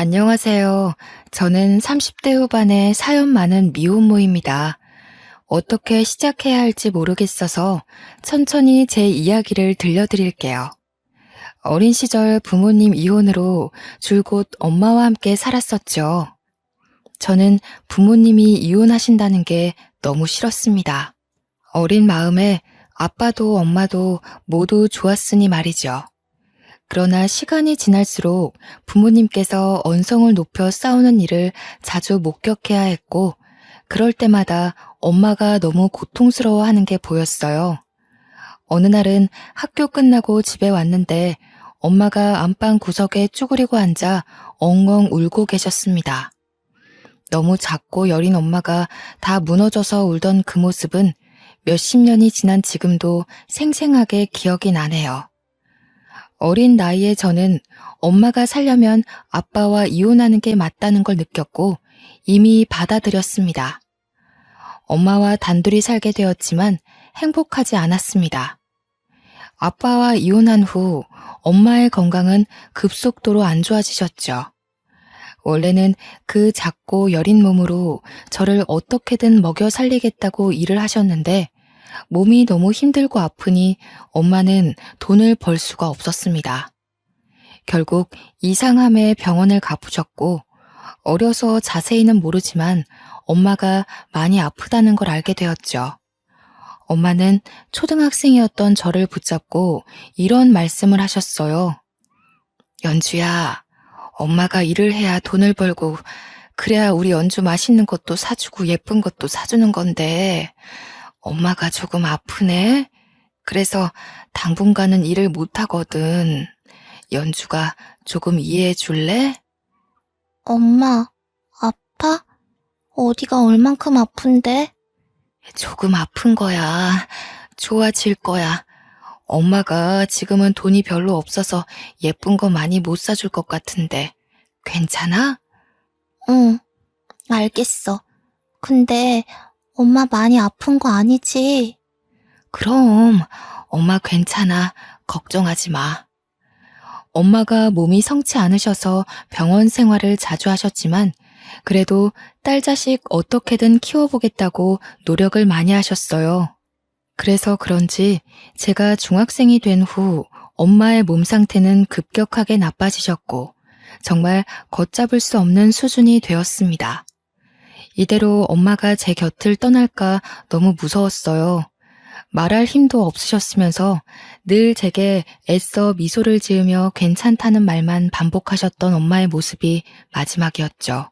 안녕하세요. 저는 30대 후반의 사연 많은 미혼모입니다. 어떻게 시작해야 할지 모르겠어서 천천히 제 이야기를 들려드릴게요. 어린 시절 부모님 이혼으로 줄곧 엄마와 함께 살았었죠. 저는 부모님이 이혼하신다는 게 너무 싫었습니다. 어린 마음에 아빠도 엄마도 모두 좋았으니 말이죠. 그러나 시간이 지날수록 부모님께서 언성을 높여 싸우는 일을 자주 목격해야 했고, 그럴 때마다 엄마가 너무 고통스러워하는 게 보였어요. 어느 날은 학교 끝나고 집에 왔는데 엄마가 안방 구석에 쭈그리고 앉아 엉엉 울고 계셨습니다. 너무 작고 여린 엄마가 다 무너져서 울던 그 모습은 몇십 년이 지난 지금도 생생하게 기억이 나네요. 어린 나이에 저는 엄마가 살려면 아빠와 이혼하는 게 맞다는 걸 느꼈고 이미 받아들였습니다. 엄마와 단둘이 살게 되었지만 행복하지 않았습니다. 아빠와 이혼한 후 엄마의 건강은 급속도로 안 좋아지셨죠. 원래는 그 작고 여린 몸으로 저를 어떻게든 먹여 살리겠다고 일을 하셨는데 몸이 너무 힘들고 아프니 엄마는 돈을 벌 수가 없었습니다. 결국 이상함에 병원을 가보셨고 어려서 자세히는 모르지만 엄마가 많이 아프다는 걸 알게 되었죠. 엄마는 초등학생이었던 저를 붙잡고 이런 말씀을 하셨어요. 연주야, 엄마가 일을 해야 돈을 벌고 그래야 우리 연주 맛있는 것도 사주고 예쁜 것도 사주는 건데 엄마가 조금 아프네? 그래서 당분간은 일을 못하거든. 연주가 조금 이해해 줄래? 엄마, 아파? 어디가 얼만큼 아픈데? 조금 아픈 거야. 좋아질 거야. 엄마가 지금은 돈이 별로 없어서 예쁜 거 많이 못 사줄 것 같은데. 괜찮아? 응, 알겠어. 근데 엄마 많이 아픈 거 아니지? 그럼 엄마 괜찮아. 걱정하지 마. 엄마가 몸이 성치 않으셔서 병원 생활을 자주 하셨지만 그래도 딸 자식 어떻게든 키워보겠다고 노력을 많이 하셨어요. 그래서 그런지 제가 중학생이 된 후 엄마의 몸 상태는 급격하게 나빠지셨고 정말 걷잡을 수 없는 수준이 되었습니다. 이대로 엄마가 제 곁을 떠날까 너무 무서웠어요. 말할 힘도 없으셨으면서 늘 제게 애써 미소를 지으며 괜찮다는 말만 반복하셨던 엄마의 모습이 마지막이었죠.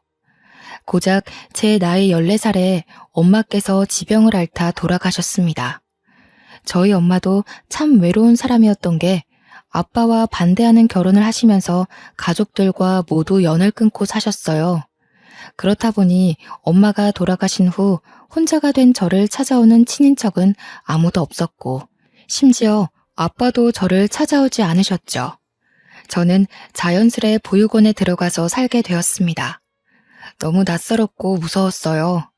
고작 제 나이 14살에 엄마께서 지병을 앓다 돌아가셨습니다. 저희 엄마도 참 외로운 사람이었던 게 아빠와 반대하는 결혼을 하시면서 가족들과 모두 연을 끊고 사셨어요. 그렇다 보니 엄마가 돌아가신 후 혼자가 된 저를 찾아오는 친인척은 아무도 없었고 심지어 아빠도 저를 찾아오지 않으셨죠. 저는 자연스레 보육원에 들어가서 살게 되었습니다. 너무 낯설었고 무서웠어요.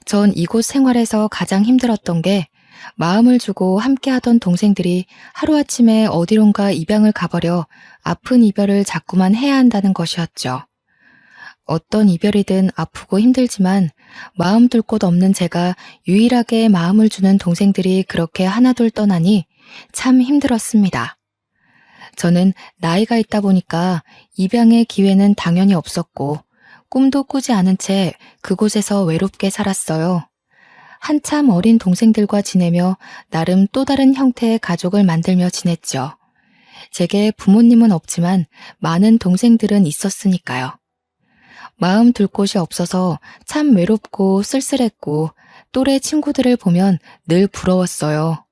전 이곳 생활에서 가장 힘들었던 게 마음을 주고 함께하던 동생들이 하루아침에 어디론가 입양을 가버려 아픈 이별을 자꾸만 해야 한다는 것이었죠. 어떤 이별이든 아프고 힘들지만 마음 둘 곳 없는 제가 유일하게 마음을 주는 동생들이 그렇게 하나둘 떠나니 참 힘들었습니다. 저는 나이가 있다 보니까 입양의 기회는 당연히 없었고 꿈도 꾸지 않은 채 그곳에서 외롭게 살았어요. 한참 어린 동생들과 지내며 나름 또 다른 형태의 가족을 만들며 지냈죠. 제게 부모님은 없지만 많은 동생들은 있었으니까요. 마음 둘 곳이 없어서 참 외롭고 쓸쓸했고 또래 친구들을 보면 늘 부러웠어요.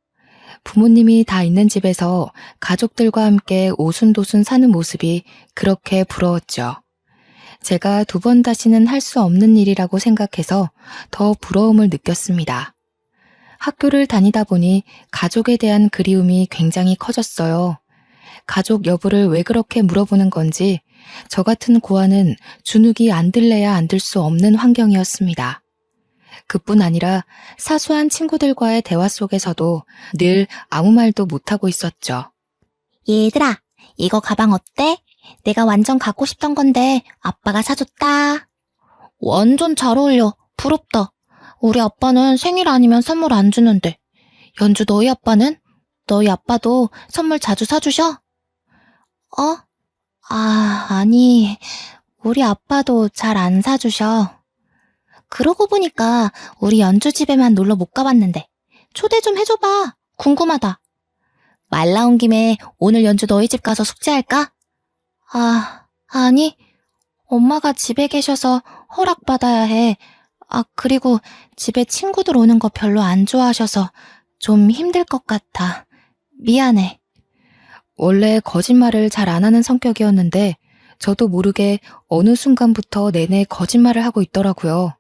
부모님이 다 있는 집에서 가족들과 함께 오순도순 사는 모습이 그렇게 부러웠죠. 제가 두 번 다시는 할 수 없는 일이라고 생각해서 더 부러움을 느꼈습니다. 학교를 다니다 보니 가족에 대한 그리움이 굉장히 커졌어요. 가족 여부를 왜 그렇게 물어보는 건지 저 같은 고아는 주눅이 안 들래야 안 들 수 없는 환경이었습니다. 그뿐 아니라 사소한 친구들과의 대화 속에서도 늘 아무 말도 못하고 있었죠. 얘들아, 이거 가방 어때? 내가 완전 갖고 싶던 건데 아빠가 사줬다. 완전 잘 어울려. 부럽다. 우리 아빠는 생일 아니면 선물 안 주는데. 연주 너희 아빠는? 너희 아빠도 선물 자주 사주셔? 아니, 우리 아빠도 잘 안 사주셔. 그러고 보니까 우리 연주 집에만 놀러 못 가봤는데 초대 좀 해줘봐. 궁금하다. 말 나온 김에 오늘 연주 너희 집 가서 숙제할까? 아니. 엄마가 집에 계셔서 허락받아야 해. 그리고 집에 친구들 오는 거 별로 안 좋아하셔서 좀 힘들 것 같아. 미안해. 원래 거짓말을 잘 안 하는 성격이었는데 저도 모르게 어느 순간부터 내내 거짓말을 하고 있더라고요.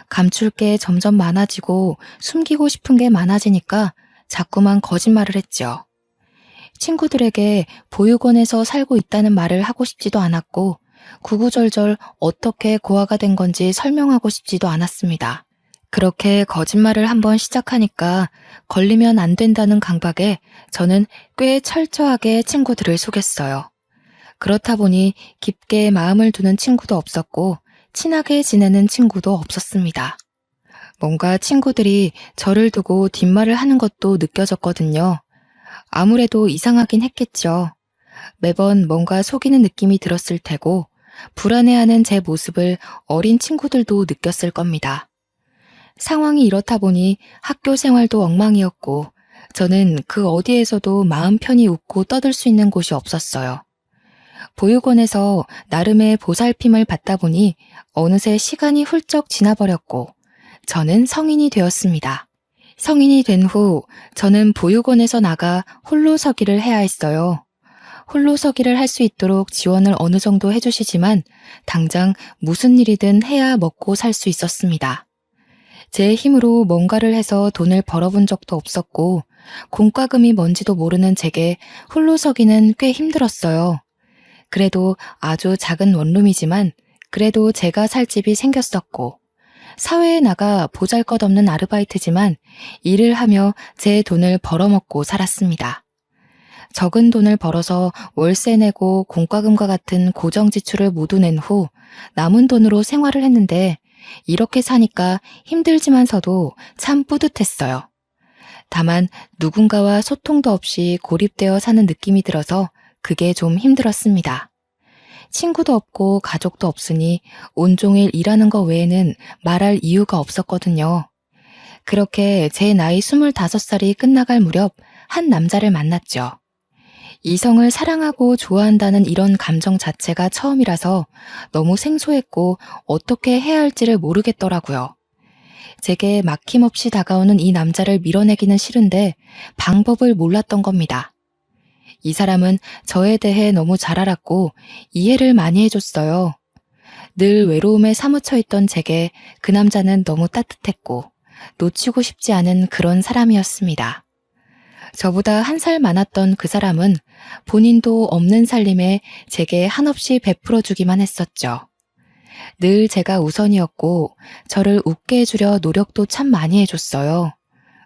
감출 게 점점 많아지고 숨기고 싶은 게 많아지니까 자꾸만 거짓말을 했죠. 친구들에게 보육원에서 살고 있다는 말을 하고 싶지도 않았고 구구절절 어떻게 고아가 된 건지 설명하고 싶지도 않았습니다. 그렇게 거짓말을 한번 시작하니까 걸리면 안 된다는 강박에 저는 꽤 철저하게 친구들을 속였어요. 그렇다 보니 깊게 마음을 두는 친구도 없었고 친하게 지내는 친구도 없었습니다. 뭔가 친구들이 저를 두고 뒷말을 하는 것도 느껴졌거든요. 아무래도 이상하긴 했겠죠. 매번 뭔가 속이는 느낌이 들었을 테고 불안해하는 제 모습을 어린 친구들도 느꼈을 겁니다. 상황이 이렇다 보니 학교 생활도 엉망이었고 저는 그 어디에서도 마음 편히 웃고 떠들 수 있는 곳이 없었어요. 보육원에서 나름의 보살핌을 받다 보니 어느새 시간이 훌쩍 지나버렸고 저는 성인이 되었습니다. 성인이 된 후 저는 보육원에서 나가 홀로서기를 해야 했어요. 홀로서기를 할 수 있도록 지원을 어느 정도 해주시지만 당장 무슨 일이든 해야 먹고 살 수 있었습니다. 제 힘으로 뭔가를 해서 돈을 벌어본 적도 없었고 공과금이 뭔지도 모르는 제게 홀로서기는 꽤 힘들었어요. 그래도 아주 작은 원룸이지만 그래도 제가 살 집이 생겼었고 사회에 나가 보잘것없는 아르바이트지만 일을 하며 제 돈을 벌어먹고 살았습니다. 적은 돈을 벌어서 월세 내고 공과금과 같은 고정 지출을 모두 낸 후 남은 돈으로 생활을 했는데 이렇게 사니까 힘들지만서도 참 뿌듯했어요. 다만 누군가와 소통도 없이 고립되어 사는 느낌이 들어서 그게 좀 힘들었습니다. 친구도 없고 가족도 없으니 온종일 일하는 거 외에는 말할 이유가 없었거든요. 그렇게 제 나이 25살이 끝나갈 무렵 한 남자를 만났죠. 이성을 사랑하고 좋아한다는 이런 감정 자체가 처음이라서 너무 생소했고 어떻게 해야 할지를 모르겠더라고요. 제게 막힘없이 다가오는 이 남자를 밀어내기는 싫은데 방법을 몰랐던 겁니다. 이 사람은 저에 대해 너무 잘 알았고 이해를 많이 해줬어요. 늘 외로움에 사무쳐 있던 제게 그 남자는 너무 따뜻했고 놓치고 싶지 않은 그런 사람이었습니다. 저보다 한 살 많았던 그 사람은 본인도 없는 살림에 제게 한없이 베풀어주기만 했었죠. 늘 제가 우선이었고 저를 웃게 해주려 노력도 참 많이 해줬어요.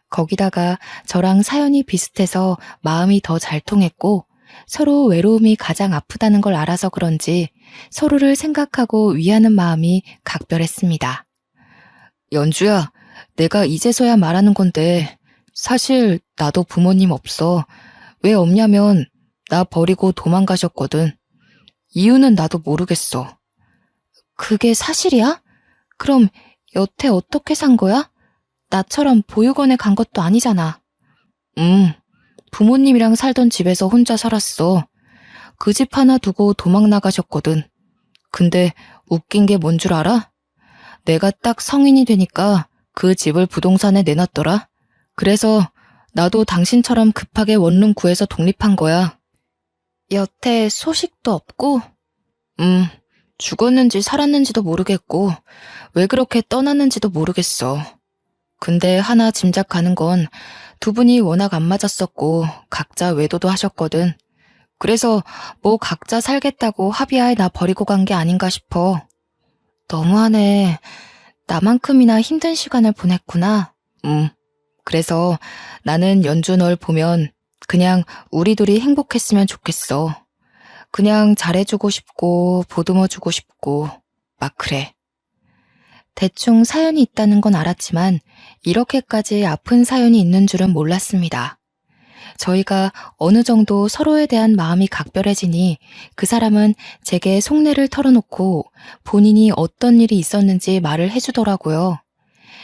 거기다가 저랑 사연이 비슷해서 마음이 더 잘 통했고 서로 외로움이 가장 아프다는 걸 알아서 그런지 서로를 생각하고 위하는 마음이 각별했습니다. 연주야, 내가 이제서야 말하는 건데 사실 나도 부모님 없어. 왜 없냐면 나 버리고 도망가셨거든. 이유는 나도 모르겠어. 그게 사실이야? 그럼 여태 어떻게 산 거야? 나처럼 보육원에 간 것도 아니잖아. 부모님이랑 살던 집에서 혼자 살았어. 그 집 하나 두고 도망 나가셨거든. 근데 웃긴 게 뭔 줄 알아? 내가 딱 성인이 되니까 그 집을 부동산에 내놨더라. 그래서 나도 당신처럼 급하게 원룸 구해서 독립한 거야. 여태 소식도 없고? 죽었는지 살았는지도 모르겠고 왜 그렇게 떠났는지도 모르겠어. 근데 하나 짐작가는 건 두 분이 워낙 안 맞았었고 각자 외도도 하셨거든. 그래서 뭐 각자 살겠다고 합의하에 나 버리고 간 게 아닌가 싶어. 너무하네. 나만큼이나 힘든 시간을 보냈구나. 그래서 나는 연주 널 보면 그냥 우리 둘이 행복했으면 좋겠어. 그냥 잘해주고 싶고 보듬어주고 싶고 막 그래. 대충 사연이 있다는 건 알았지만 이렇게까지 아픈 사연이 있는 줄은 몰랐습니다. 저희가 어느 정도 서로에 대한 마음이 각별해지니 그 사람은 제게 속내를 털어놓고 본인이 어떤 일이 있었는지 말을 해주더라고요.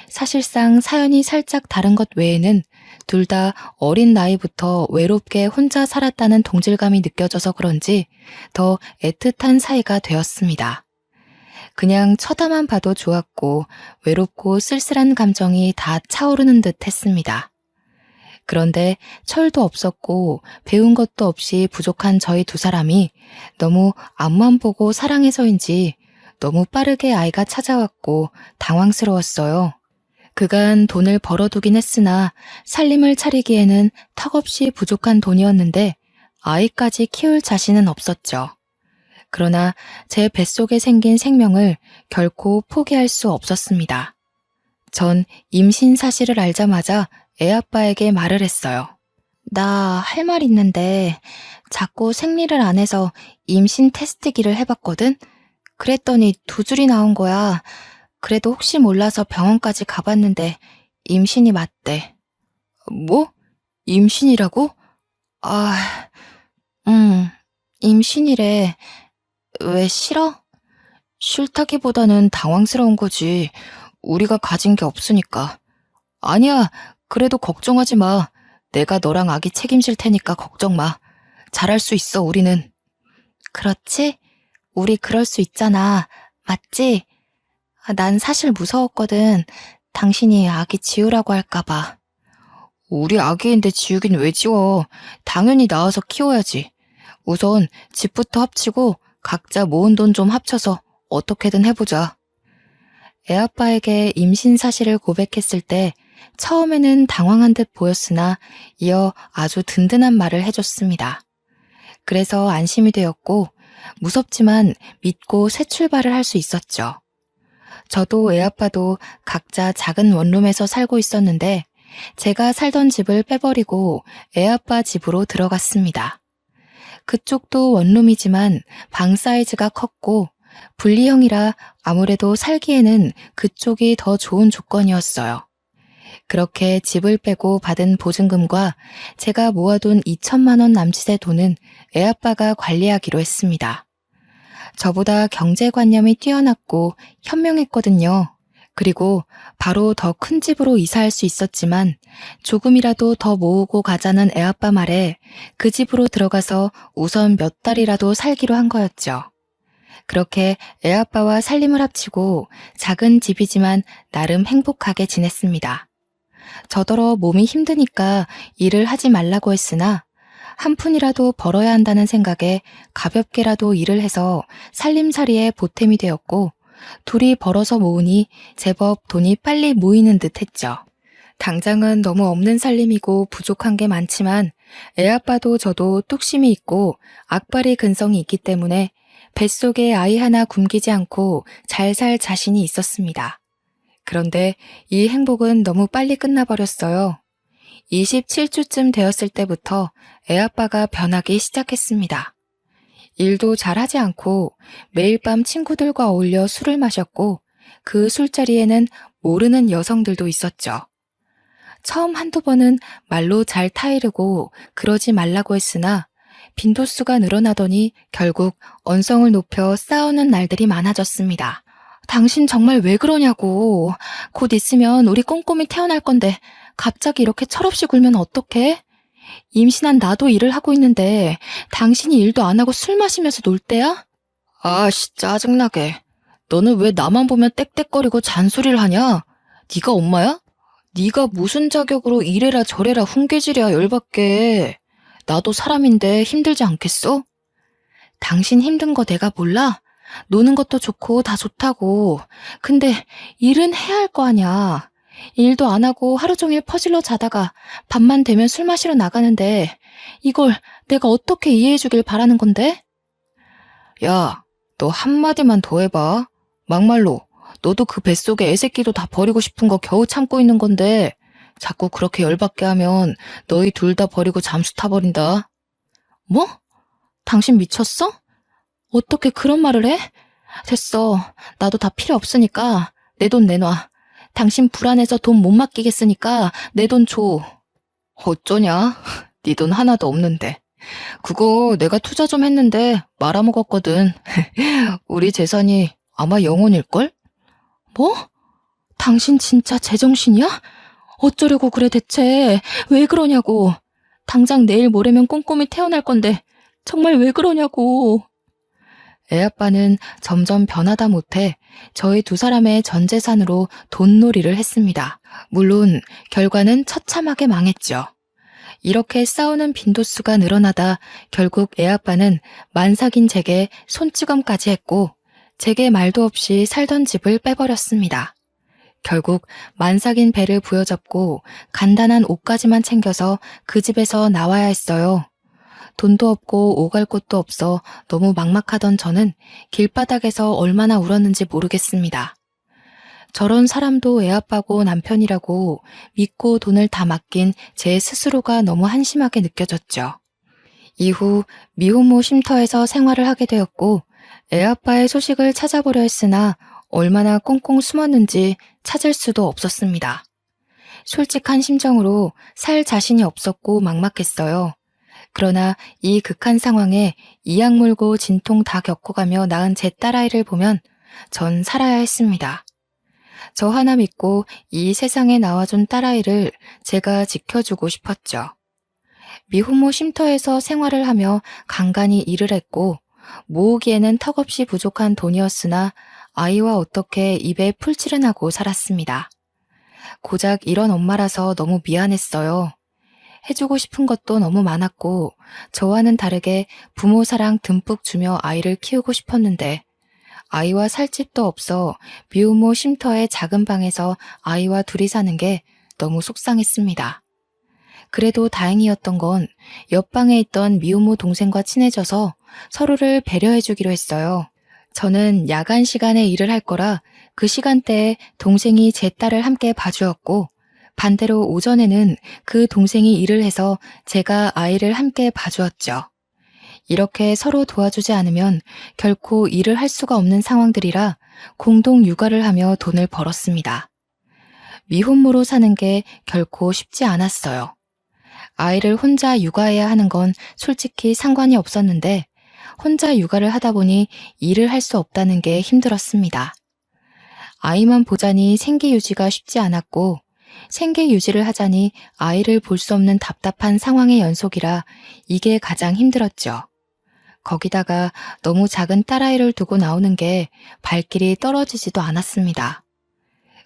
사실상 사연이 살짝 다른 것 외에는 둘 다 어린 나이부터 외롭게 혼자 살았다는 동질감이 느껴져서 그런지 더 애틋한 사이가 되었습니다. 그냥 쳐다만 봐도 좋았고 외롭고 쓸쓸한 감정이 다 차오르는 듯 했습니다. 그런데 철도 없었고 배운 것도 없이 부족한 저희 두 사람이 너무 앞만 보고 사랑해서인지 너무 빠르게 아이가 찾아왔고 당황스러웠어요. 그간 돈을 벌어두긴 했으나 살림을 차리기에는 턱없이 부족한 돈이었는데 아이까지 키울 자신은 없었죠. 그러나 제 뱃속에 생긴 생명을 결코 포기할 수 없었습니다. 전 임신 사실을 알자마자 애아빠에게 말을 했어요. 나 할 말 있는데 자꾸 생리를 안 해서 임신 테스트기를 해봤거든? 그랬더니 2줄이 나온 거야. 그래도 혹시 몰라서 병원까지 가봤는데 임신이 맞대. 뭐? 임신이라고? 임신이래. 왜 싫어? 싫다기보다는 당황스러운 거지. 우리가 가진 게 없으니까. 아니야, 그래도 걱정하지 마. 내가 너랑 아기 책임질 테니까 걱정 마. 잘할 수 있어, 우리는. 그렇지? 우리 그럴 수 있잖아. 맞지? 난 사실 무서웠거든. 당신이 아기 지우라고 할까봐. 우리 아기인데 지우긴 왜 지워. 당연히 낳아서 키워야지. 우선 집부터 합치고 각자 모은 돈 좀 합쳐서 어떻게든 해보자. 애아빠에게 임신 사실을 고백했을 때 처음에는 당황한 듯 보였으나 이어 아주 든든한 말을 해줬습니다. 그래서 안심이 되었고 무섭지만 믿고 새 출발을 할 수 있었죠. 저도 애아빠도 각자 작은 원룸에서 살고 있었는데 제가 살던 집을 빼버리고 애아빠 집으로 들어갔습니다. 그쪽도 원룸이지만 방 사이즈가 컸고 분리형이라 아무래도 살기에는 그쪽이 더 좋은 조건이었어요. 그렇게 집을 빼고 받은 보증금과 제가 모아둔 2천만 원 남짓의 돈은 애아빠가 관리하기로 했습니다. 저보다 경제관념이 뛰어났고 현명했거든요. 그리고 바로 더 큰 집으로 이사할 수 있었지만 조금이라도 더 모으고 가자는 애아빠 말에 그 집으로 들어가서 우선 몇 달이라도 살기로 한 거였죠. 그렇게 애아빠와 살림을 합치고 작은 집이지만 나름 행복하게 지냈습니다. 저더러 몸이 힘드니까 일을 하지 말라고 했으나 한 푼이라도 벌어야 한다는 생각에 가볍게라도 일을 해서 살림살이에 보탬이 되었고 둘이 벌어서 모으니 제법 돈이 빨리 모이는 듯 했죠. 당장은 너무 없는 살림이고 부족한 게 많지만 애아빠도 저도 뚝심이 있고 악바리 근성이 있기 때문에 뱃속에 아이 하나 굶기지 않고 잘 살 자신이 있었습니다. 그런데 이 행복은 너무 빨리 끝나버렸어요. 27주쯤 되었을 때부터 애아빠가 변하기 시작했습니다. 일도 잘하지 않고 매일 밤 친구들과 어울려 술을 마셨고 그 술자리에는 모르는 여성들도 있었죠. 처음 한두 번은 말로 잘 타이르고 그러지 말라고 했으나 빈도수가 늘어나더니 결국 언성을 높여 싸우는 날들이 많아졌습니다. 당신 정말 왜 그러냐고. 곧 있으면 우리 꼼꼼히 태어날 건데 갑자기 이렇게 철없이 굴면 어떡해? 임신한 나도 일을 하고 있는데 당신이 일도 안 하고 술 마시면서 놀 때야? 아씨 짜증나게. 너는 왜 나만 보면 떽떽거리고 잔소리를 하냐? 네가 엄마야? 네가 무슨 자격으로 이래라 저래라 훈계질이야 열받게. 나도 사람인데 힘들지 않겠어? 당신 힘든 거 내가 몰라? 노는 것도 좋고 다 좋다고. 근데 일은 해야 할 거 아냐. 일도 안 하고 하루 종일 퍼질러 자다가 밤만 되면 술 마시러 나가는데 이걸 내가 어떻게 이해해 주길 바라는 건데? 야, 너 한마디만 더 해봐. 막말로 너도 그 뱃속에 애새끼도 다 버리고 싶은 거 겨우 참고 있는 건데 자꾸 그렇게 열받게 하면 너희 둘 다 버리고 잠수 타버린다. 뭐? 당신 미쳤어? 어떻게 그런 말을 해? 됐어. 나도 다 필요 없으니까 내 돈 내놔. 당신 불안해서 돈 못 맡기겠으니까 내 돈 줘. 어쩌냐? 네 돈 하나도 없는데. 그거 내가 투자 좀 했는데 말아먹었거든. 우리 재산이 아마 영원일걸? 뭐? 당신 진짜 제정신이야? 어쩌려고 그래 대체? 왜 그러냐고. 당장 내일 모레면 꼼꼼히 태어날 건데 정말 왜 그러냐고. 애아빠는 점점 변하다 못해 저희 두 사람의 전 재산으로 돈놀이를 했습니다. 물론 결과는 처참하게 망했죠. 이렇게 싸우는 빈도수가 늘어나다 결국 애아빠는 만삭인 제게 손찌검까지 했고 제게 말도 없이 살던 집을 빼버렸습니다. 결국 만삭인 배를 부여잡고 간단한 옷까지만 챙겨서 그 집에서 나와야 했어요. 돈도 없고 오갈 곳도 없어 너무 막막하던 저는 길바닥에서 얼마나 울었는지 모르겠습니다. 저런 사람도 애아빠고 남편이라고 믿고 돈을 다 맡긴 제 스스로가 너무 한심하게 느껴졌죠. 이후 미혼모 쉼터에서 생활을 하게 되었고 애아빠의 소식을 찾아보려 했으나 얼마나 꽁꽁 숨었는지 찾을 수도 없었습니다. 솔직한 심정으로 살 자신이 없었고 막막했어요. 그러나 이 극한 상황에 이악 물고 진통 다 겪어가며 낳은 제 딸아이를 보면 전 살아야 했습니다. 저 하나 믿고 이 세상에 나와준 딸아이를 제가 지켜주고 싶었죠. 미혼모 쉼터에서 생활을 하며 간간히 일을 했고 모으기에는 턱없이 부족한 돈이었으나 아이와 어떻게 입에 풀칠은 하고 살았습니다. 고작 이런 엄마라서 너무 미안했어요. 해주고 싶은 것도 너무 많았고 저와는 다르게 부모 사랑 듬뿍 주며 아이를 키우고 싶었는데 아이와 살 집도 없어 미혼모 쉼터의 작은 방에서 아이와 둘이 사는 게 너무 속상했습니다. 그래도 다행이었던 건 옆방에 있던 미혼모 동생과 친해져서 서로를 배려해주기로 했어요. 저는 야간 시간에 일을 할 거라 그 시간대에 동생이 제 딸을 함께 봐주었고 반대로 오전에는 그 동생이 일을 해서 제가 아이를 함께 봐주었죠. 이렇게 서로 도와주지 않으면 결코 일을 할 수가 없는 상황들이라 공동 육아를 하며 돈을 벌었습니다. 미혼모로 사는 게 결코 쉽지 않았어요. 아이를 혼자 육아해야 하는 건 솔직히 상관이 없었는데 혼자 육아를 하다 보니 일을 할 수 없다는 게 힘들었습니다. 아이만 보자니 생계 유지가 쉽지 않았고 생계 유지를 하자니 아이를 볼 수 없는 답답한 상황의 연속이라 이게 가장 힘들었죠. 거기다가 너무 작은 딸아이를 두고 나오는 게 발길이 떨어지지도 않았습니다.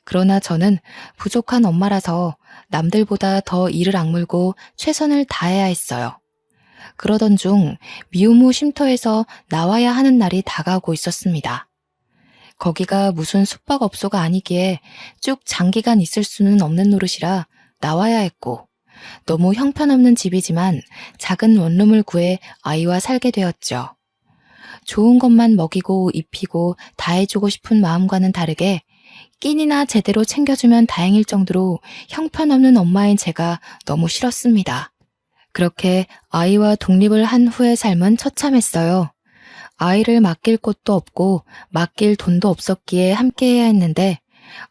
그러나 저는 부족한 엄마라서 남들보다 더 이를 악물고 최선을 다해야 했어요. 그러던 중 미혼모 쉼터에서 나와야 하는 날이 다가오고 있었습니다. 거기가 무슨 숙박업소가 아니기에 쭉 장기간 있을 수는 없는 노릇이라 나와야 했고 너무 형편없는 집이지만 작은 원룸을 구해 아이와 살게 되었죠. 좋은 것만 먹이고 입히고 다 해주고 싶은 마음과는 다르게 끼니나 제대로 챙겨주면 다행일 정도로 형편없는 엄마인 제가 너무 싫었습니다. 그렇게 아이와 독립을 한 후의 삶은 처참했어요. 아이를 맡길 곳도 없고 맡길 돈도 없었기에 함께해야 했는데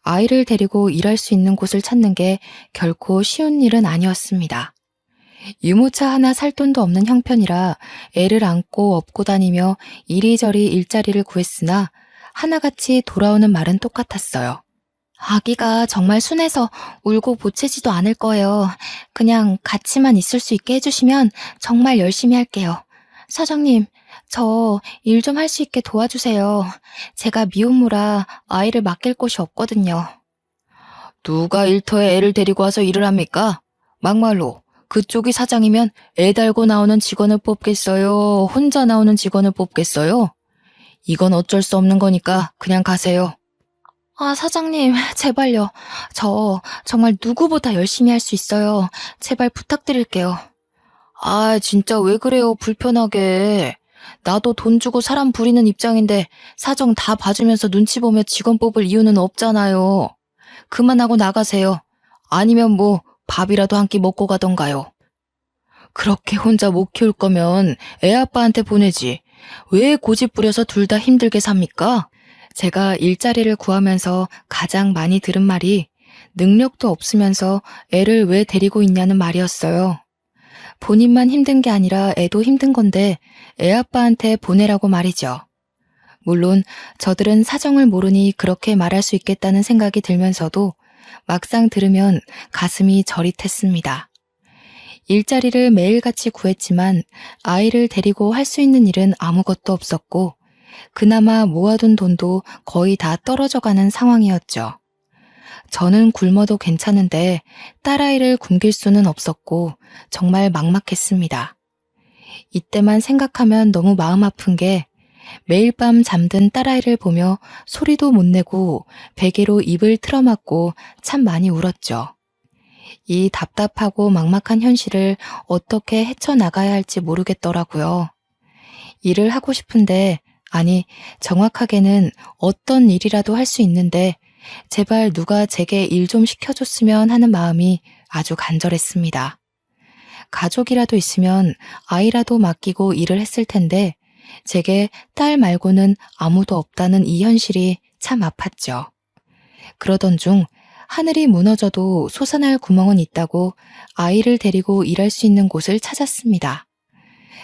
아이를 데리고 일할 수 있는 곳을 찾는 게 결코 쉬운 일은 아니었습니다. 유모차 하나 살 돈도 없는 형편이라 애를 안고 업고 다니며 이리저리 일자리를 구했으나 하나같이 돌아오는 말은 똑같았어요. 아기가 정말 순해서 울고 보채지도 않을 거예요. 그냥 같이만 있을 수 있게 해주시면 정말 열심히 할게요. 사장님, 저 일 좀 할 수 있게 도와주세요. 제가 미혼모라 아이를 맡길 곳이 없거든요. 누가 일터에 애를 데리고 와서 일을 합니까? 막말로 그쪽이 사장이면 애 달고 나오는 직원을 뽑겠어요? 혼자 나오는 직원을 뽑겠어요? 이건 어쩔 수 없는 거니까 그냥 가세요. 아, 사장님, 제발요. 저 정말 누구보다 열심히 할 수 있어요. 제발 부탁드릴게요. 아, 진짜 왜 그래요, 불편하게. 나도 돈 주고 사람 부리는 입장인데 사정 다 봐주면서 눈치 보며 직원 뽑을 이유는 없잖아요. 그만하고 나가세요. 아니면 뭐 밥이라도 한 끼 먹고 가던가요. 그렇게 혼자 못 키울 거면 애 아빠한테 보내지. 왜 고집 부려서 둘 다 힘들게 삽니까? 제가 일자리를 구하면서 가장 많이 들은 말이 능력도 없으면서 애를 왜 데리고 있냐는 말이었어요. 본인만 힘든 게 아니라 애도 힘든 건데 애 아빠한테 보내라고 말이죠. 물론 저들은 사정을 모르니 그렇게 말할 수 있겠다는 생각이 들면서도 막상 들으면 가슴이 저릿했습니다. 일자리를 매일같이 구했지만 아이를 데리고 할 수 있는 일은 아무것도 없었고 그나마 모아둔 돈도 거의 다 떨어져가는 상황이었죠. 저는 굶어도 괜찮은데 딸아이를 굶길 수는 없었고 정말 막막했습니다. 이때만 생각하면 너무 마음 아픈 게 매일 밤 잠든 딸아이를 보며 소리도 못 내고 베개로 입을 틀어막고 참 많이 울었죠. 이 답답하고 막막한 현실을 어떻게 헤쳐나가야 할지 모르겠더라고요. 일을 하고 싶은데, 아니, 정확하게는 어떤 일이라도 할 수 있는데 제발 누가 제게 일 좀 시켜줬으면 하는 마음이 아주 간절했습니다. 가족이라도 있으면 아이라도 맡기고 일을 했을 텐데 제게 딸 말고는 아무도 없다는 이 현실이 참 아팠죠. 그러던 중 하늘이 무너져도 솟아날 구멍은 있다고 아이를 데리고 일할 수 있는 곳을 찾았습니다.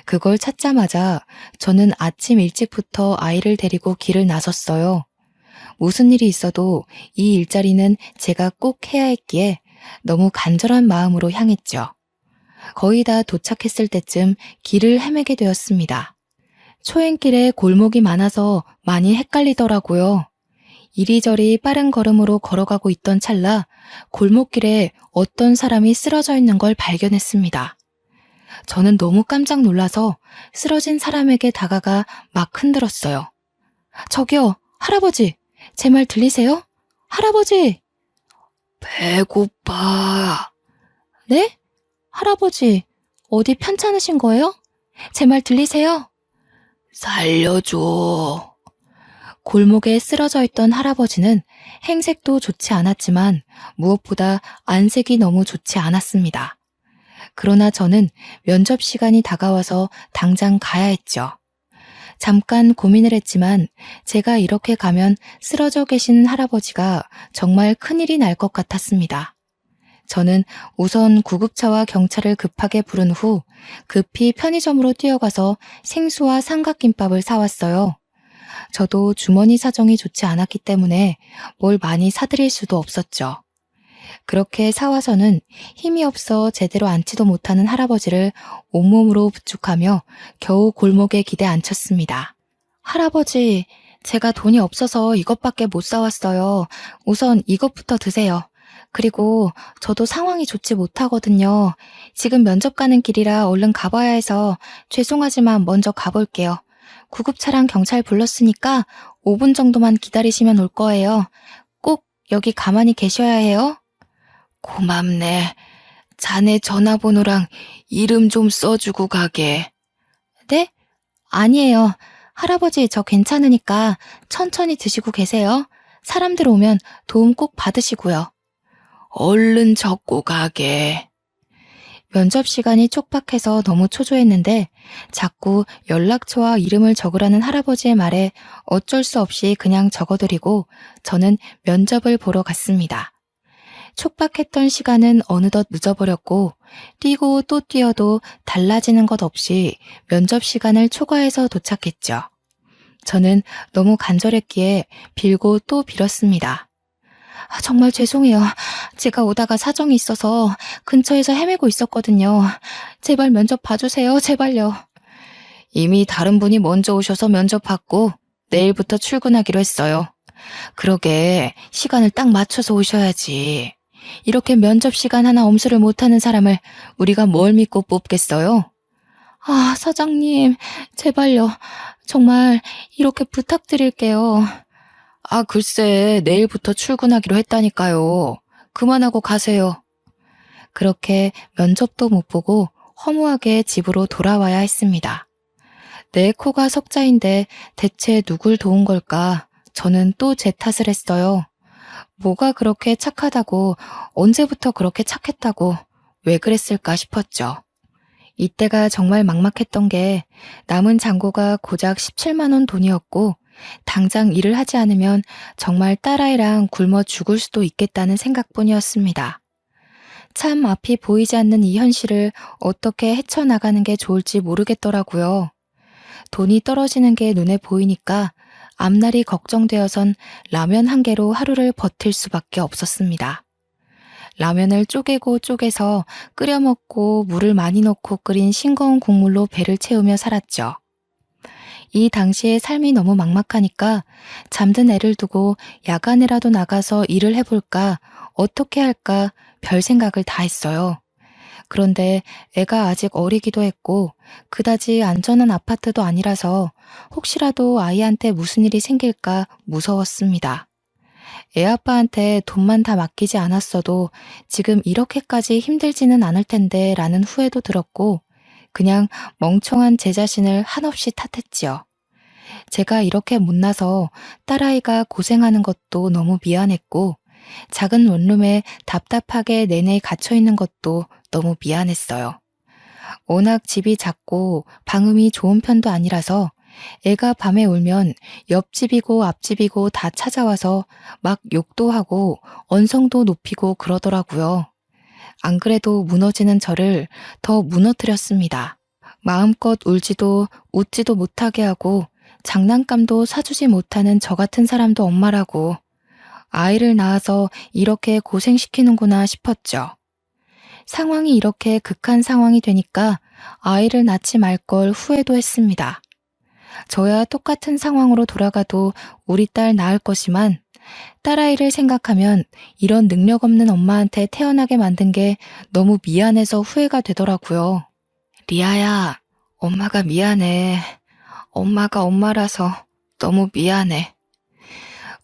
그걸 찾자마자 저는 아침 일찍부터 아이를 데리고 길을 나섰어요. 무슨 일이 있어도 이 일자리는 제가 꼭 해야 했기에 너무 간절한 마음으로 향했죠. 거의 다 도착했을 때쯤 길을 헤매게 되었습니다. 초행길에 골목이 많아서 많이 헷갈리더라고요. 이리저리 빠른 걸음으로 걸어가고 있던 찰나 골목길에 어떤 사람이 쓰러져 있는 걸 발견했습니다. 저는 너무 깜짝 놀라서 쓰러진 사람에게 다가가 막 흔들었어요. 저기요, 할아버지, 제 말 들리세요? 할아버지! 배고파. 네? 할아버지, 어디 편찮으신 거예요? 제 말 들리세요? 살려줘. 골목에 쓰러져 있던 할아버지는 행색도 좋지 않았지만 무엇보다 안색이 너무 좋지 않았습니다. 그러나 저는 면접 시간이 다가와서 당장 가야 했죠. 잠깐 고민을 했지만 제가 이렇게 가면 쓰러져 계신 할아버지가 정말 큰일이 날 것 같았습니다. 저는 우선 구급차와 경찰을 급하게 부른 후 급히 편의점으로 뛰어가서 생수와 삼각김밥을 사왔어요. 저도 주머니 사정이 좋지 않았기 때문에 뭘 많이 사드릴 수도 없었죠. 그렇게 사와서는 힘이 없어 제대로 앉지도 못하는 할아버지를 온몸으로 부축하며 겨우 골목에 기대 앉혔습니다. 할아버지, 제가 돈이 없어서 이것밖에 못 사왔어요. 우선 이것부터 드세요. 그리고 저도 상황이 좋지 못하거든요. 지금 면접 가는 길이라 얼른 가봐야 해서 죄송하지만 먼저 가볼게요. 구급차랑 경찰 불렀으니까 5분 정도만 기다리시면 올 거예요. 꼭 여기 가만히 계셔야 해요. 고맙네. 자네 전화번호랑 이름 좀 써주고 가게. 네? 아니에요. 할아버지 저 괜찮으니까 천천히 드시고 계세요. 사람들 오면 도움 꼭 받으시고요. 얼른 적고 가게. 면접 시간이 촉박해서 너무 초조했는데 자꾸 연락처와 이름을 적으라는 할아버지의 말에 어쩔 수 없이 그냥 적어드리고 저는 면접을 보러 갔습니다. 촉박했던 시간은 어느덧 늦어버렸고 뛰고 또 뛰어도 달라지는 것 없이 면접 시간을 초과해서 도착했죠. 저는 너무 간절했기에 빌고 또 빌었습니다. 정말 죄송해요. 제가 오다가 사정이 있어서 근처에서 헤매고 있었거든요. 제발 면접 봐주세요. 제발요. 이미 다른 분이 먼저 오셔서 면접 받고 내일부터 출근하기로 했어요. 그러게 시간을 딱 맞춰서 오셔야지. 이렇게 면접 시간 하나 엄수를 못하는 사람을 우리가 뭘 믿고 뽑겠어요? 사장님, 제발요. 정말 이렇게 부탁드릴게요. 글쎄, 내일부터 출근하기로 했다니까요. 그만하고 가세요. 그렇게 면접도 못 보고 허무하게 집으로 돌아와야 했습니다. 내 코가 석자인데 대체 누굴 도운 걸까? 저는 또 제 탓을 했어요. 뭐가 그렇게 착하다고, 언제부터 그렇게 착했다고, 왜 그랬을까 싶었죠. 이때가 정말 막막했던 게 남은 잔고가 고작 17만 원 돈이었고 당장 일을 하지 않으면 정말 딸아이랑 굶어 죽을 수도 있겠다는 생각뿐이었습니다. 참 앞이 보이지 않는 이 현실을 어떻게 헤쳐나가는 게 좋을지 모르겠더라고요. 돈이 떨어지는 게 눈에 보이니까 앞날이 걱정되어선 라면 한 개로 하루를 버틸 수밖에 없었습니다. 라면을 쪼개고 쪼개서 끓여 먹고 물을 많이 넣고 끓인 싱거운 국물로 배를 채우며 살았죠. 이 당시의 삶이 너무 막막하니까 잠든 애를 두고 야간에라도 나가서 일을 해볼까, 어떻게 할까 별 생각을 다 했어요. 그런데 애가 아직 어리기도 했고 그다지 안전한 아파트도 아니라서 혹시라도 아이한테 무슨 일이 생길까 무서웠습니다. 애 아빠한테 돈만 다 맡기지 않았어도 지금 이렇게까지 힘들지는 않을 텐데 라는 후회도 들었고 그냥 멍청한 제 자신을 한없이 탓했지요. 제가 이렇게 못나서 딸아이가 고생하는 것도 너무 미안했고 작은 원룸에 답답하게 내내 갇혀있는 것도 너무 미안했어요. 워낙 집이 작고 방음이 좋은 편도 아니라서 애가 밤에 울면 옆집이고 앞집이고 다 찾아와서 막 욕도 하고 언성도 높이고 그러더라고요. 안 그래도 무너지는 저를 더 무너뜨렸습니다. 마음껏 울지도 웃지도 못하게 하고 장난감도 사주지 못하는 저 같은 사람도 엄마라고 아이를 낳아서 이렇게 고생시키는구나 싶었죠. 상황이 이렇게 극한 상황이 되니까 아이를 낳지 말 걸 후회도 했습니다. 저야 똑같은 상황으로 돌아가도 우리 딸 낳을 것이만 딸아이를 생각하면 이런 능력 없는 엄마한테 태어나게 만든 게 너무 미안해서 후회가 되더라고요. 리아야, 엄마가 미안해. 엄마가 엄마라서 너무 미안해.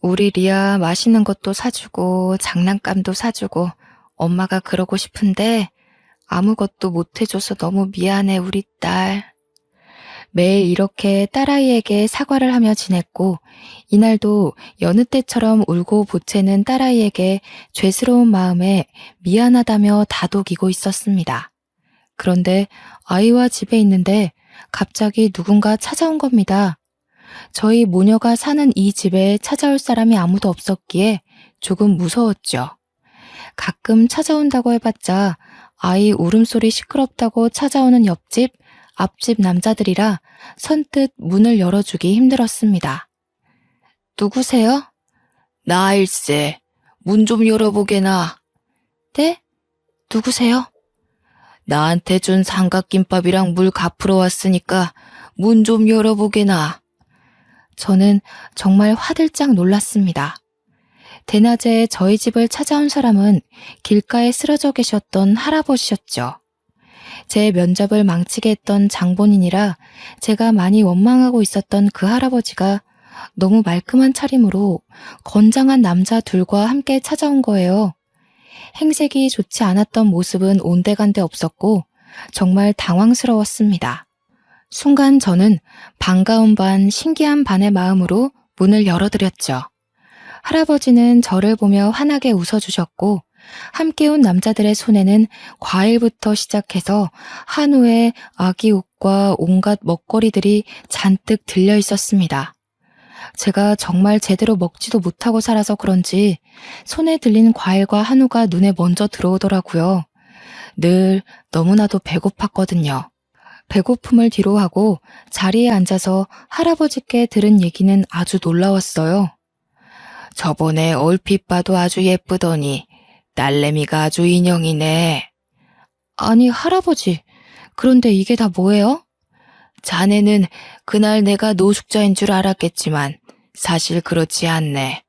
우리 리아 맛있는 것도 사주고 장난감도 사주고 엄마가 그러고 싶은데 아무것도 못 해줘서 너무 미안해 우리 딸. 매일 이렇게 딸아이에게 사과를 하며 지냈고 이날도 여느 때처럼 울고 보채는 딸아이에게 죄스러운 마음에 미안하다며 다독이고 있었습니다. 그런데 아이와 집에 있는데 갑자기 누군가 찾아온 겁니다. 저희 모녀가 사는 이 집에 찾아올 사람이 아무도 없었기에 조금 무서웠죠. 가끔 찾아온다고 해봤자 아이 울음소리 시끄럽다고 찾아오는 옆집, 앞집 남자들이라 선뜻 문을 열어주기 힘들었습니다. 누구세요? 나일세. 문 좀 열어보게나. 네? 누구세요? 나한테 준 삼각김밥이랑 물 갚으러 왔으니까 문 좀 열어보게나. 저는 정말 화들짝 놀랐습니다. 대낮에 저희 집을 찾아온 사람은 길가에 쓰러져 계셨던 할아버지셨죠. 제 면접을 망치게 했던 장본인이라 제가 많이 원망하고 있었던 그 할아버지가 너무 말끔한 차림으로 건장한 남자 둘과 함께 찾아온 거예요. 행색이 좋지 않았던 모습은 온데간데 없었고 정말 당황스러웠습니다. 순간 저는 반가운 반 신기한 반의 마음으로 문을 열어드렸죠. 할아버지는 저를 보며 환하게 웃어주셨고 함께 온 남자들의 손에는 과일부터 시작해서 한우에 아기 옷과 온갖 먹거리들이 잔뜩 들려 있었습니다. 제가 정말 제대로 먹지도 못하고 살아서 그런지 손에 들린 과일과 한우가 눈에 먼저 들어오더라고요. 늘 너무나도 배고팠거든요. 배고픔을 뒤로하고 자리에 앉아서 할아버지께 들은 얘기는 아주 놀라웠어요. 저번에 얼핏 봐도 아주 예쁘더니 딸내미가 아주 인형이네. 아니 할아버지, 그런데 이게 다 뭐예요? 자네는 그날 내가 노숙자인 줄 알았겠지만 사실 그렇지 않네.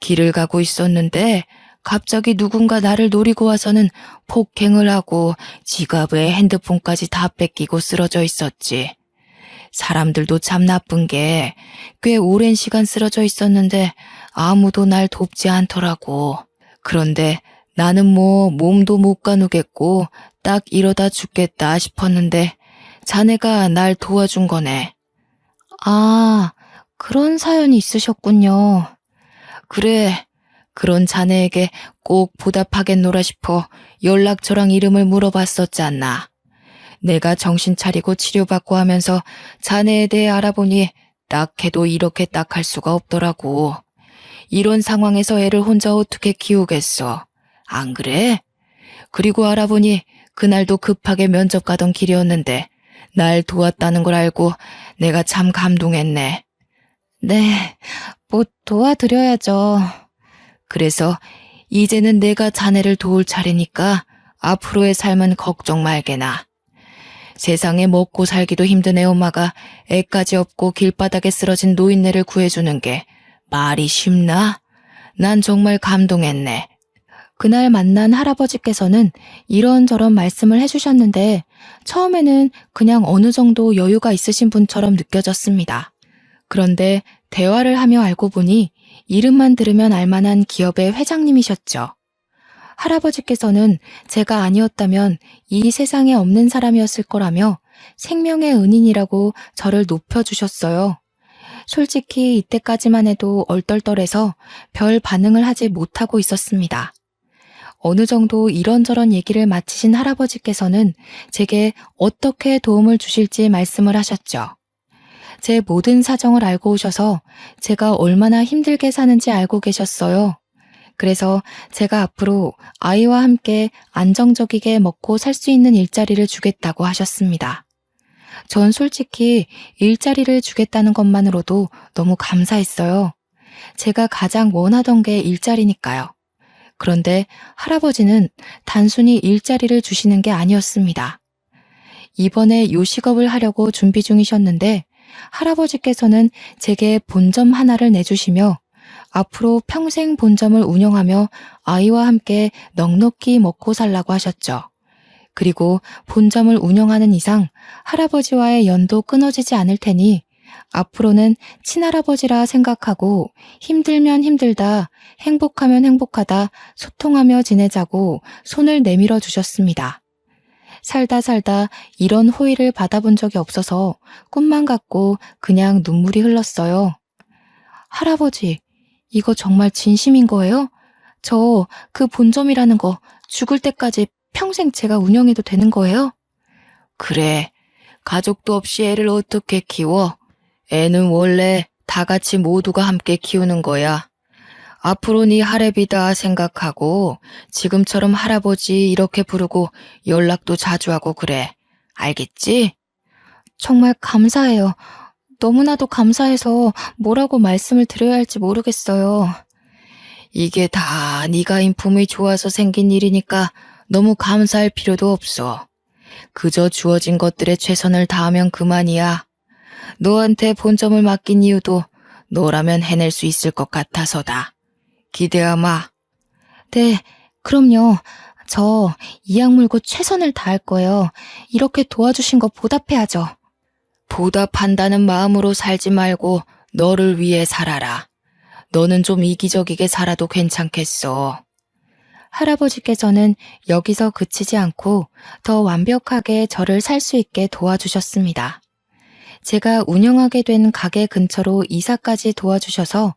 길을 가고 있었는데 갑자기 누군가 나를 노리고 와서는 폭행을 하고 지갑에 핸드폰까지 다 뺏기고 쓰러져 있었지. 사람들도 참 나쁜 게 꽤 오랜 시간 쓰러져 있었는데 아무도 날 돕지 않더라고. 그런데 나는 뭐 몸도 못 가누겠고 딱 이러다 죽겠다 싶었는데 자네가 날 도와준 거네. 아, 그런 사연이 있으셨군요. 그래, 그런 자네에게 꼭 보답하겠노라 싶어 연락처랑 이름을 물어봤었잖아. 내가 정신 차리고 치료받고 하면서 자네에 대해 알아보니 딱해도 이렇게 딱할 수가 없더라고. 이런 상황에서 애를 혼자 어떻게 키우겠어. 안 그래? 그리고 알아보니 그날도 급하게 면접 가던 길이었는데 날 도왔다는 걸 알고 내가 참 감동했네. 네, 뭐 도와드려야죠. 그래서 이제는 내가 자네를 도울 차례니까 앞으로의 삶은 걱정 말게나. 세상에 먹고 살기도 힘든 애엄마가 애까지 없고 길바닥에 쓰러진 노인네를 구해주는 게 말이 쉽나? 난 정말 감동했네. 그날 만난 할아버지께서는 이런저런 말씀을 해주셨는데 처음에는 그냥 어느 정도 여유가 있으신 분처럼 느껴졌습니다. 그런데 대화를 하며 알고 보니 이름만 들으면 알만한 기업의 회장님이셨죠. 할아버지께서는 제가 아니었다면 이 세상에 없는 사람이었을 거라며 생명의 은인이라고 저를 높여주셨어요. 솔직히 이때까지만 해도 얼떨떨해서 별 반응을 하지 못하고 있었습니다. 어느 정도 이런저런 얘기를 마치신 할아버지께서는 제게 어떻게 도움을 주실지 말씀을 하셨죠. 제 모든 사정을 알고 오셔서 제가 얼마나 힘들게 사는지 알고 계셨어요. 그래서 제가 앞으로 아이와 함께 안정적이게 먹고 살 수 있는 일자리를 주겠다고 하셨습니다. 전 솔직히 일자리를 주겠다는 것만으로도 너무 감사했어요. 제가 가장 원하던 게 일자리니까요. 그런데 할아버지는 단순히 일자리를 주시는 게 아니었습니다. 이번에 요식업을 하려고 준비 중이셨는데 할아버지께서는 제게 본점 하나를 내주시며 앞으로 평생 본점을 운영하며 아이와 함께 넉넉히 먹고 살라고 하셨죠. 그리고 본점을 운영하는 이상 할아버지와의 연도 끊어지지 않을 테니 앞으로는 친할아버지라 생각하고 힘들면 힘들다, 행복하면 행복하다, 소통하며 지내자고 손을 내밀어 주셨습니다. 살다 살다 이런 호의를 받아본 적이 없어서 꿈만 같고 그냥 눈물이 흘렀어요. 할아버지, 이거 정말 진심인 거예요? 저 그 본점이라는 거 죽을 때까지 평생 제가 운영해도 되는 거예요? 그래, 가족도 없이 애를 어떻게 키워? 애는 원래 다 같이 모두가 함께 키우는 거야. 앞으로 네 할애비다 생각하고 지금처럼 할아버지 이렇게 부르고 연락도 자주 하고 그래. 알겠지? 정말 감사해요. 너무나도 감사해서 뭐라고 말씀을 드려야 할지 모르겠어요. 이게 다 네가 인품이 좋아서 생긴 일이니까 너무 감사할 필요도 없어. 그저 주어진 것들에 최선을 다하면 그만이야. 너한테 본점을 맡긴 이유도 너라면 해낼 수 있을 것 같아서다. 기대하마. 네, 그럼요. 저 이 약 물고 최선을 다할 거예요. 이렇게 도와주신 거 보답해야죠. 보답한다는 마음으로 살지 말고 너를 위해 살아라. 너는 좀 이기적이게 살아도 괜찮겠어. 할아버지께서는 여기서 그치지 않고 더 완벽하게 저를 살 수 있게 도와주셨습니다. 제가 운영하게 된 가게 근처로 이사까지 도와주셔서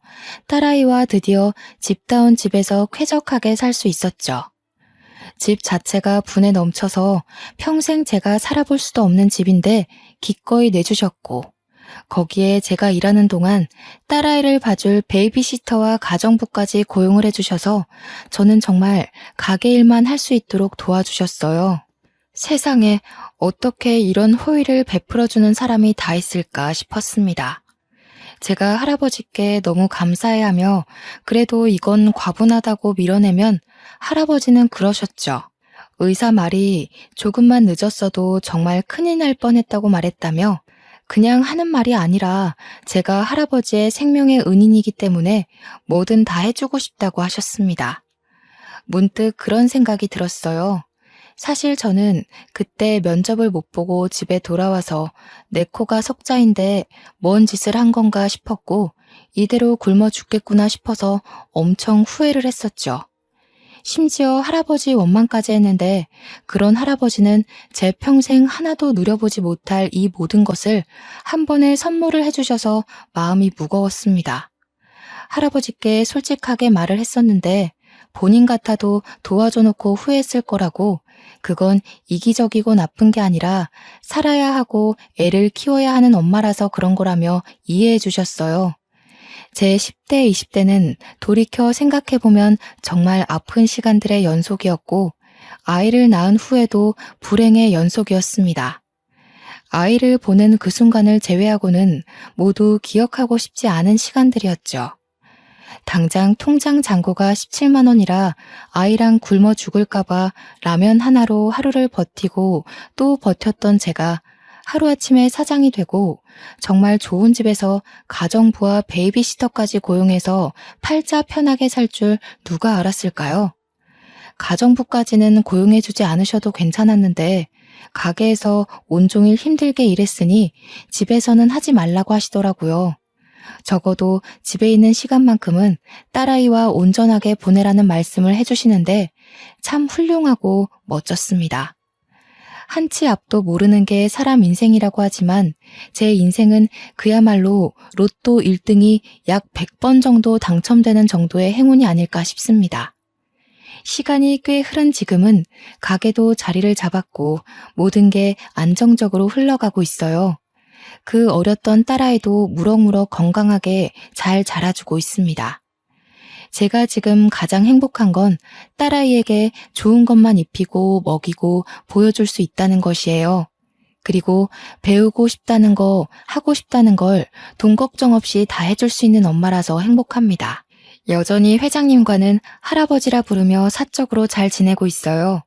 딸아이와 드디어 집다운 집에서 쾌적하게 살 수 있었죠. 집 자체가 분에 넘쳐서 평생 제가 살아볼 수도 없는 집인데 기꺼이 내주셨고 거기에 제가 일하는 동안 딸아이를 봐줄 베이비시터와 가정부까지 고용을 해주셔서 저는 정말 가게 일만 할 수 있도록 도와주셨어요. 세상에 어떻게 이런 호의를 베풀어주는 사람이 다 있을까 싶었습니다. 제가 할아버지께 너무 감사해하며 그래도 이건 과분하다고 밀어내면 할아버지는 그러셨죠. 의사 말이 조금만 늦었어도 정말 큰일 날 뻔했다고 말했다며 그냥 하는 말이 아니라 제가 할아버지의 생명의 은인이기 때문에 뭐든 다 해주고 싶다고 하셨습니다. 문득 그런 생각이 들었어요. 사실 저는 그때 면접을 못 보고 집에 돌아와서 내 코가 석자인데 뭔 짓을 한 건가 싶었고 이대로 굶어 죽겠구나 싶어서 엄청 후회를 했었죠. 심지어 할아버지 원망까지 했는데 그런 할아버지는 제 평생 하나도 누려보지 못할 이 모든 것을 한 번에 선물을 해주셔서 마음이 무거웠습니다. 할아버지께 솔직하게 말을 했었는데 본인 같아도 도와줘 놓고 후회했을 거라고, 그건 이기적이고 나쁜 게 아니라 살아야 하고 애를 키워야 하는 엄마라서 그런 거라며 이해해 주셨어요. 제 10대, 20대는 돌이켜 생각해보면 정말 아픈 시간들의 연속이었고, 아이를 낳은 후에도 불행의 연속이었습니다. 아이를 보는 그 순간을 제외하고는 모두 기억하고 싶지 않은 시간들이었죠. 당장 통장 잔고가 17만 원이라 아이랑 굶어 죽을까봐 라면 하나로 하루를 버티고 또 버텼던 제가 하루아침에 사장이 되고 정말 좋은 집에서 가정부와 베이비시터까지 고용해서 팔자 편하게 살 줄 누가 알았을까요? 가정부까지는 고용해주지 않으셔도 괜찮았는데 가게에서 온종일 힘들게 일했으니 집에서는 하지 말라고 하시더라고요. 적어도 집에 있는 시간만큼은 딸아이와 온전하게 보내라는 말씀을 해주시는데 참 훌륭하고 멋졌습니다. 한치 앞도 모르는 게 사람 인생이라고 하지만 제 인생은 그야말로 로또 1등이 약 100번 정도 당첨되는 정도의 행운이 아닐까 싶습니다. 시간이 꽤 흐른 지금은 가게도 자리를 잡았고 모든 게 안정적으로 흘러가고 있어요. 그 어렸던 딸아이도 무럭무럭 건강하게 잘 자라주고 있습니다. 제가 지금 가장 행복한 건 딸아이에게 좋은 것만 입히고 먹이고 보여줄 수 있다는 것이에요. 그리고 배우고 싶다는 거, 하고 싶다는 걸 돈 걱정 없이 다 해줄 수 있는 엄마라서 행복합니다. 여전히 회장님과는 할아버지라 부르며 사적으로 잘 지내고 있어요.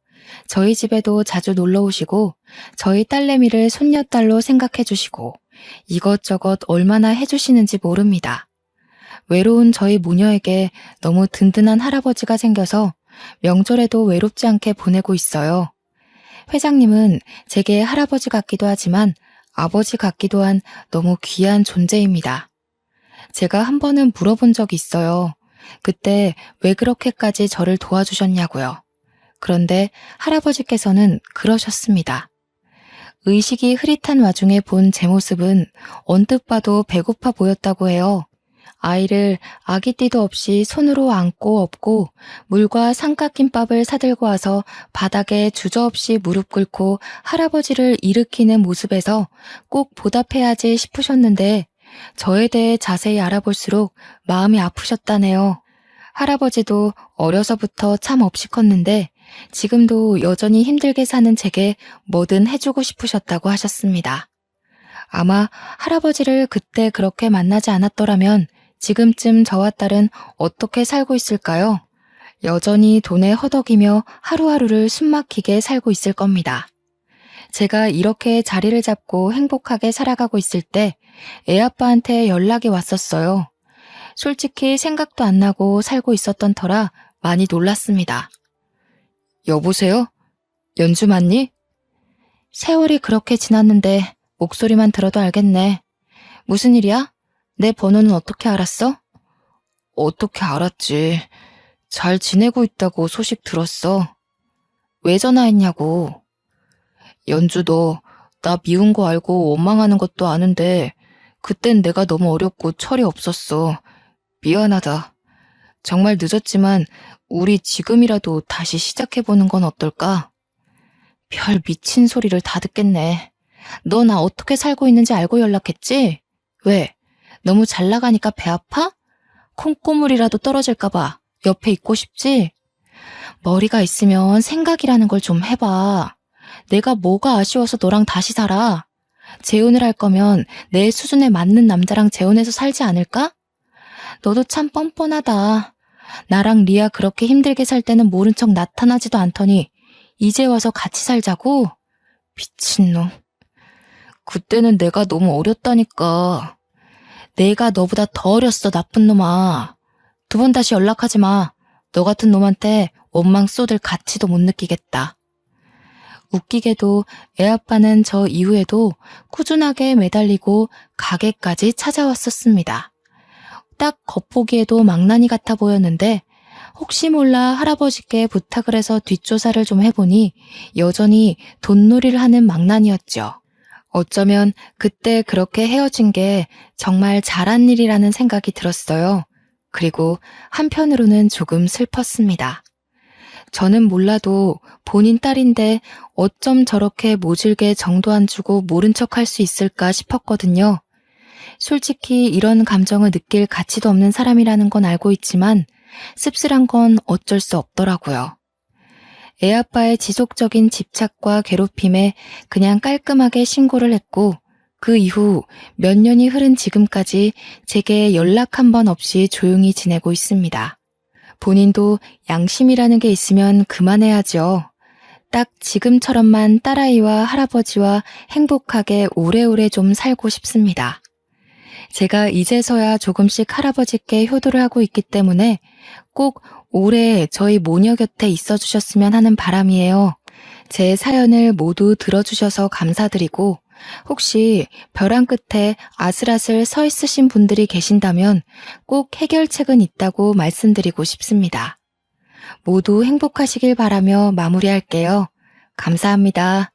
저희 집에도 자주 놀러 오시고 저희 딸내미를 손녀딸로 생각해 주시고 이것저것 얼마나 해주시는지 모릅니다. 외로운 저희 모녀에게 너무 든든한 할아버지가 생겨서 명절에도 외롭지 않게 보내고 있어요. 회장님은 제게 할아버지 같기도 하지만 아버지 같기도 한 너무 귀한 존재입니다. 제가 한 번은 물어본 적이 있어요. 그때 왜 그렇게까지 저를 도와주셨냐고요. 그런데 할아버지께서는 그러셨습니다. 의식이 흐릿한 와중에 본 제 모습은 언뜻 봐도 배고파 보였다고 해요. 아이를 아기띠도 없이 손으로 안고 업고 물과 삼각김밥을 사들고 와서 바닥에 주저없이 무릎 꿇고 할아버지를 일으키는 모습에서 꼭 보답해야지 싶으셨는데 저에 대해 자세히 알아볼수록 마음이 아프셨다네요. 할아버지도 어려서부터 참 없이 컸는데 지금도 여전히 힘들게 사는 제게 뭐든 해주고 싶으셨다고 하셨습니다. 아마 할아버지를 그때 그렇게 만나지 않았더라면 지금쯤 저와 딸은 어떻게 살고 있을까요? 여전히 돈에 허덕이며 하루하루를 숨막히게 살고 있을 겁니다. 제가 이렇게 자리를 잡고 행복하게 살아가고 있을 때 애아빠한테 연락이 왔었어요. 솔직히 생각도 안 나고 살고 있었던 터라 많이 놀랐습니다. 여보세요? 연주 맞니? 세월이 그렇게 지났는데 목소리만 들어도 알겠네. 무슨 일이야? 내 번호는 어떻게 알았어? 어떻게 알았지. 잘 지내고 있다고 소식 들었어. 왜 전화했냐고. 연주 너, 나 미운 거 알고 원망하는 것도 아는데 그땐 내가 너무 어렵고 철이 없었어. 미안하다. 정말 늦었지만 우리 지금이라도 다시 시작해보는 건 어떨까? 별 미친 소리를 다 듣겠네. 너 나 어떻게 살고 있는지 알고 연락했지? 왜? 너무 잘 나가니까 배 아파? 콩고물이라도 떨어질까봐 옆에 있고 싶지? 머리가 있으면 생각이라는 걸 좀 해봐. 내가 뭐가 아쉬워서 너랑 다시 살아? 재혼을 할 거면 내 수준에 맞는 남자랑 재혼해서 살지 않을까? 너도 참 뻔뻔하다. 나랑 리아 그렇게 힘들게 살 때는 모른 척 나타나지도 않더니 이제 와서 같이 살자고? 미친놈. 그때는 내가 너무 어렸다니까. 내가 너보다 더 어렸어, 나쁜 놈아. 2번 다시 연락하지 마. 너 같은 놈한테 원망 쏟을 가치도 못 느끼겠다. 웃기게도 애아빠는 저 이후에도 꾸준하게 매달리고 가게까지 찾아왔었습니다. 딱 겉보기에도 망나니 같아 보였는데 혹시 몰라 할아버지께 부탁을 해서 뒷조사를 좀 해보니 여전히 돈놀이를 하는 망나니였죠. 어쩌면 그때 그렇게 헤어진 게 정말 잘한 일이라는 생각이 들었어요. 그리고 한편으로는 조금 슬펐습니다. 저는 몰라도 본인 딸인데 어쩜 저렇게 모질게 정도 안 주고 모른 척 할 수 있을까 싶었거든요. 솔직히 이런 감정을 느낄 가치도 없는 사람이라는 건 알고 있지만 씁쓸한 건 어쩔 수 없더라고요. 애아빠의 지속적인 집착과 괴롭힘에 그냥 깔끔하게 신고를 했고 그 이후 몇 년이 흐른 지금까지 제게 연락 한 번 없이 조용히 지내고 있습니다. 본인도 양심이라는 게 있으면 그만해야죠. 딱 지금처럼만 딸아이와 할아버지와 행복하게 오래오래 좀 살고 싶습니다. 제가 이제서야 조금씩 할아버지께 효도를 하고 있기 때문에 꼭 오래 저희 모녀 곁에 있어 주셨으면 하는 바람이에요. 제 사연을 모두 들어주셔서 감사드리고 혹시 벼랑 끝에 아슬아슬 서 있으신 분들이 계신다면 꼭 해결책은 있다고 말씀드리고 싶습니다. 모두 행복하시길 바라며 마무리할게요. 감사합니다.